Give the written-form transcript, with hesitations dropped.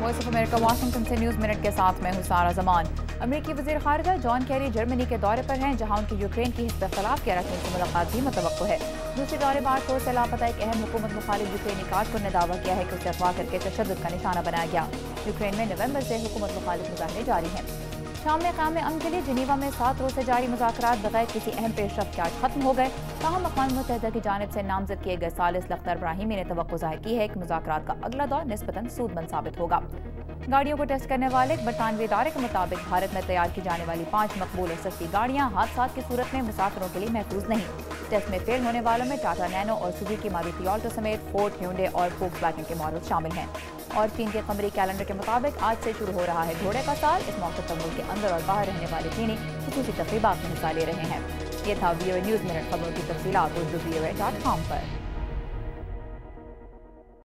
Voice of America Washington से news minute के साथ मैं हूं सारा जमान। अमेरिकी वज़ीर ख़ारिजा जॉन कैरी जर्मनी के दौरे पर हैं, जहां उनकी यूक्रेन की हिस्ब इख्तिलाफ के अरकान से मुलाकात भी मुतवक्को है। दूसरी जानब आठ रोज से लापता एक अहम हुकूमत मुखालिफ यूक्रेनी कारकुन ने दावा किया है कि उसे अगवा करके तशद्दुद का निशाना बनाया गया। यूक्रेन में नवंबर से हुकूमत मुखालिफ मुजाहरे जारी हैं। शाम में क़याम अमन के लिए जिनीवा में 7 रोज से जारी मुज़ाकरात बगैर किसी अहम पेशरफ्त के आज खत्म हो गए। ताहम अक़वाम मुत्तहिदा की जानिब से नामजद किए गए सालिस लख्तर इब्राहिमी ने तवक्को ज़ाहिर की है कि मुज़ाकरात का अगला दौर निस्बतन सूदमंद साबित होगा। गाड़ियों को टेस्ट करने वाले एक बरतानवी इदारे के मुताबिक भारत में तैयार की जाने वाली 5 मकबूल और सस्ती गाड़ियां हादसा की सूरत में मुसाफिरों के लिए महफूज नहीं। टेस्ट में फेल होने वालों में टाटा नैनो और सुजुकी मारुति ऑल्टो समेत फोर्ड, ह्यूंडई और फोक्सवैगन के मॉडल शामिल हैं। और चीन के कमरी कैलेंडर के मुताबिक आज से शुरू हो रहा है घोड़े का साल। इस मौके पर मुल्क के अंदर और बाहर रहने वाले चीनी खुसूसी तकरीबात में हिस्सा ले रहे हैं। ये था VOA न्यूज़ मिनट। खबरों की तफसीलात urdu VOA.com पर।